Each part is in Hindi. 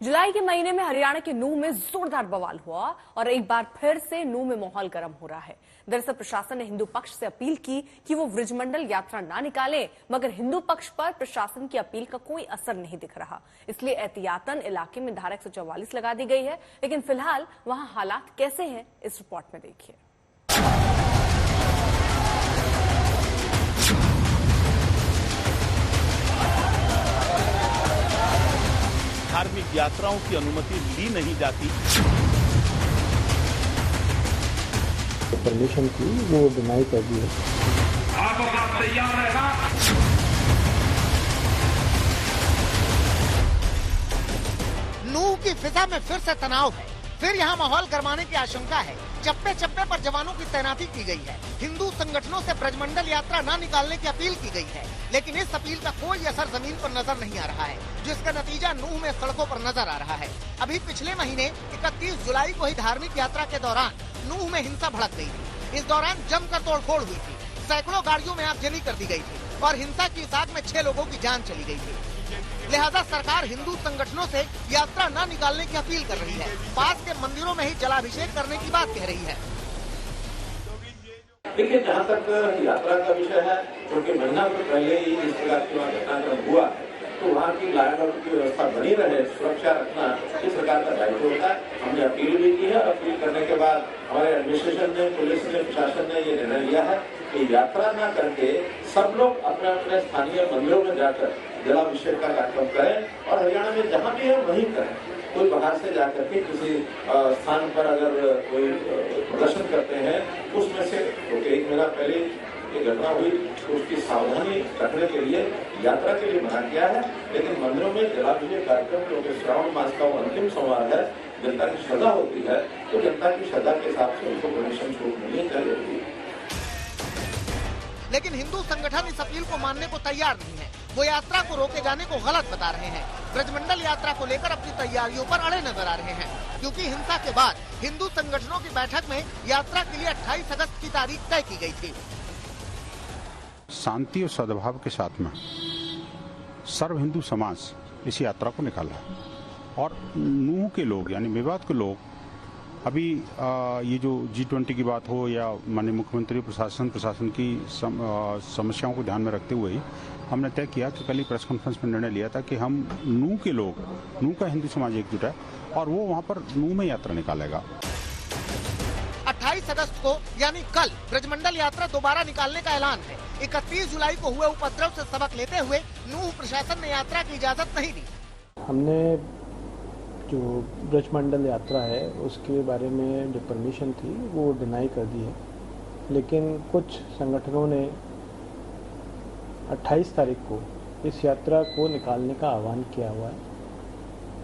जुलाई के महीने में हरियाणा के नूंह में जोरदार बवाल हुआ और एक बार फिर से नूंह में माहौल गर्म हो रहा है। दरअसल प्रशासन ने हिंदू पक्ष से अपील की कि वो वृजमंडल यात्रा ना निकालें, मगर हिंदू पक्ष पर प्रशासन की अपील का कोई असर नहीं दिख रहा। इसलिए एहतियातन इलाके में धारा 144 लगा दी गई है। लेकिन फिलहाल वहां हालात कैसे हैं, इस रिपोर्ट में देखिए। धार्मिक यात्राओं की अनुमति ली नहीं जाती। परमिशन थी वो डिनाई कर दी है। आप अपना तैयार रहना। नूंह की फिजा में फिर से तनाव है। फिर यहाँ माहौल गरमाने की आशंका है। चप्पे चप्पे पर जवानों की तैनाती की गई है। हिंदू संगठनों से ब्रजमंडल यात्रा न निकालने की अपील की गई है, लेकिन इस अपील का कोई असर जमीन पर नजर नहीं आ रहा है, जिसका नतीजा नूंह में सड़कों पर नजर आ रहा है। अभी पिछले महीने 31 जुलाई को ही धार्मिक यात्रा के दौरान नूंह में हिंसा भड़क गई थी। इस दौरान जमकर तोड़फोड़ हुई थी। सैकड़ों गाड़ियों में आगजनी कर दी गई थी और हिंसा की इस आग में 6 लोगों की जान चली गई थी। लिहाजा सरकार हिंदू संगठनों से यात्रा न निकालने की अपील कर रही है। पास के मंदिरों में ही जलाभिषेक करने की बात कह रही है। देखिए, जहाँ तक यात्रा का विषय है, क्योंकि महीना भर पहले ही इस प्रकार की घटनाक्रम हुआ, तो वहाँ की लॉ एंड ऑर्डर की व्यवस्था बनी रहे, सुरक्षा रखना इस सरकार का दायित्व होता है। हमने अपील भी की है। अपील करने के बाद हमारे एडमिनिस्ट्रेशन ने, पुलिस ने, प्रशासन ने ये निर्णय लिया है कि यात्रा न करके सब लोग अपने अपने स्थानीय मंदिरों में जाकर जलाभिषेक का कार्यक्रम करें और हरियाणा में जहाँ भी है वहीं करें। कोई बाहर से जाकर के किसी स्थान पर अगर कोई प्रदर्शन करते हैं, उसमें से क्योंकि 1 महीना पहले ये घटना हुई, तो उसकी सावधानी रखने के लिए यात्रा के लिए मना किया है। लेकिन मंदिरों में जलाभिषेक कार्यक्रम, क्योंकि श्रावण मास का वो अंतिम सोमवार है, जनता की श्रद्धा होती है, तो जनता की श्रद्धा के हिसाब से उनको परमिशन छूट मिलनी चाहिए। लेकिन हिंदू संगठन इस अपील को मानने को तैयार नहीं है। वो यात्रा को रोके जाने को गलत बता रहे हैं। ब्रजमंडल यात्रा को लेकर अपनी तैयारियों पर अड़े नजर आ रहे हैं, क्योंकि हिंसा के बाद हिंदू संगठनों की बैठक में यात्रा के लिए 28 अगस्त की तारीख तय की गई थी। शांति और सद्भाव के साथ में सर्व हिंदू समाज इस यात्रा को निकाला है और नूंह के लोग यानी मेवात के लोग अभी ये जो G20 की बात हो या माननीय मुख्यमंत्री प्रशासन की समस्याओं को ध्यान में रखते हुए ही हमने तय किया कि कल ही प्रेस कॉन्फ्रेंस में निर्णय लिया था कि हम नूंह के लोग, नूंह का हिंदू समाज एकजुट है और वो वहाँ पर नूंह में यात्रा निकालेगा। 28 अगस्त को यानी कल ब्रजमंडल यात्रा दोबारा निकालने का ऐलान है। 31 जुलाई को हुए उपद्रव से सबक लेते हुए नूंह प्रशासन ने यात्रा की इजाजत नहीं दी। हमने जो ब्रजमंडल यात्रा है उसके बारे में जो परमिशन थी वो डिनाई कर दी है, लेकिन कुछ संगठनों ने 28 तारीख को इस यात्रा को निकालने का आह्वान किया हुआ है।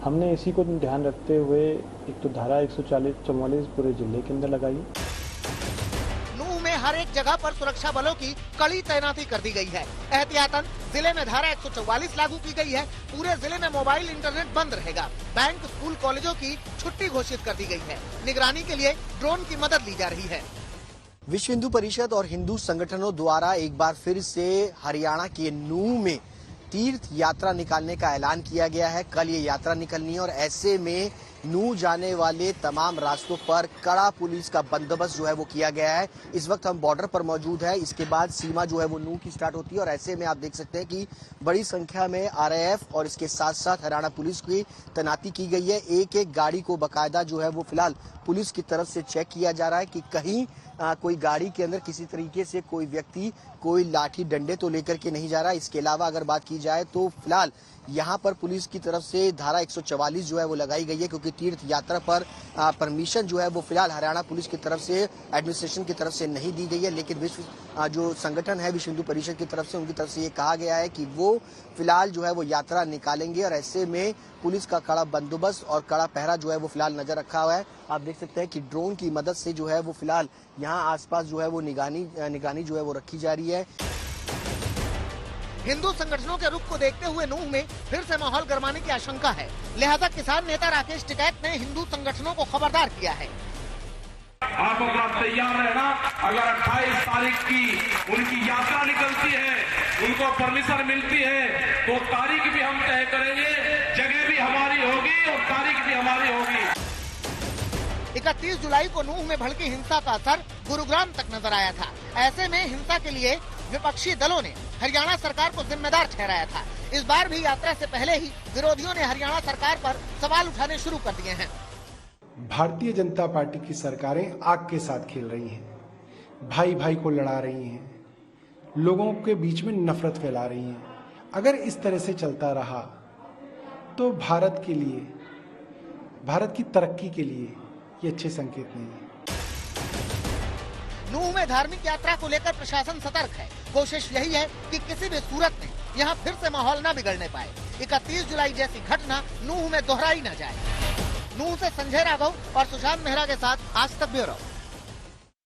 हमने इसी को ध्यान रखते हुए एक तो धारा 144 पूरे जिले के अंदर लगाई। नूंह में हर एक जगह पर सुरक्षा बलों की कड़ी तैनाती कर दी गई है। एहतियातन जिले में धारा 144 लागू की गई है। पूरे जिले में मोबाइल इंटरनेट बंद रहेगा। बैंक, स्कूल, कॉलेजों की छुट्टी घोषित कर दी गई है। निगरानी के लिए ड्रोन की मदद ली जा रही है। विश्व हिंदू परिषद और हिंदू संगठनों द्वारा एक बार फिर से हरियाणा के नूंह में तीर्थ यात्रा निकालने का ऐलान किया गया है। कल ये यात्रा निकलनी है और ऐसे में नूंह जाने वाले तमाम रास्तों पर कड़ा पुलिस का बंदोबस्त जो है वो किया गया है। इस वक्त हम बॉर्डर पर मौजूद है। इसके बाद सीमा जो है वो नूंह की स्टार्ट होती है और ऐसे में आप देख सकते हैं कि बड़ी संख्या में RAF और इसके साथ साथ हरियाणा पुलिस की तैनाती की गई है। एक एक गाड़ी को बाकायदा जो है वो फिलहाल पुलिस की तरफ से चेक किया जा रहा है कि कहीं कोई गाड़ी के अंदर किसी तरीके से कोई व्यक्ति कोई लाठी डंडे तो लेकर के नहीं जा रहा। इसके अलावा अगर बात की जाए तो फिलहाल यहाँ पर पुलिस की तरफ से धारा 144 जो है वो लगाई गई है, क्योंकि तीर्थ यात्रा पर परमिशन जो है वो फिलहाल हरियाणा पुलिस की तरफ से, एडमिनिस्ट्रेशन की तरफ से नहीं दी गई है। लेकिन विश्व जो संगठन है विश्व हिंदू परिषद की तरफ से, उनकी तरफ से ये कहा गया है कि वो फिलहाल जो है वो यात्रा निकालेंगे और ऐसे में पुलिस का कड़ा बंदोबस्त और कड़ा पहरा जो है वो फिलहाल नजर रखा हुआ है। आप देख सकते हैं कि ड्रोन की मदद से जो है वो फिलहाल यहाँ आसपास जो है वो निगरानी जो है वो रखी जा रही है। हिंदू संगठनों के रुख को देखते हुए नूंह में फिर से माहौल गरमाने की आशंका है। लिहाजा किसान नेता राकेश टिकैत ने हिंदू संगठनों को खबरदार किया है। आप अपना तैयार रहना। अगर 28 तारीख की उनकी यात्रा निकलती है, उनको परमिशन मिलती है, तो तारीख भी हम तय करेंगे, जगह भी हमारी होगी और तारीख भी हमारी होगी। 31 जुलाई को नूंह में भड़की हिंसा का असर गुरुग्राम तक नजर आया था। ऐसे में हिंसा के लिए विपक्षी दलों ने हरियाणा सरकार को जिम्मेदार ठहराया था। इस बार भी यात्रा से पहले ही विरोधियों ने हरियाणा सरकार पर सवाल उठाने शुरू कर दिए हैं। भारतीय जनता पार्टी की सरकारें आग के साथ खेल रही हैं, भाई भाई को लड़ा रही हैं, लोगों के बीच में नफरत फैला रही हैं। अगर इस तरह से चलता रहा तो भारत के लिए, भारत की तरक्की के लिए ये अच्छे संकेत नहीं है। नूंह में धार्मिक यात्रा को लेकर प्रशासन सतर्क है। कोशिश यही है कि किसी भी सूरत में यहाँ फिर से माहौल न बिगड़ने पाए। 31 जुलाई जैसी घटना नूंह में दोहराई न जाए। नूंह से संजय राघव और सुशांत मेहरा के साथ आज तक ब्यूरो।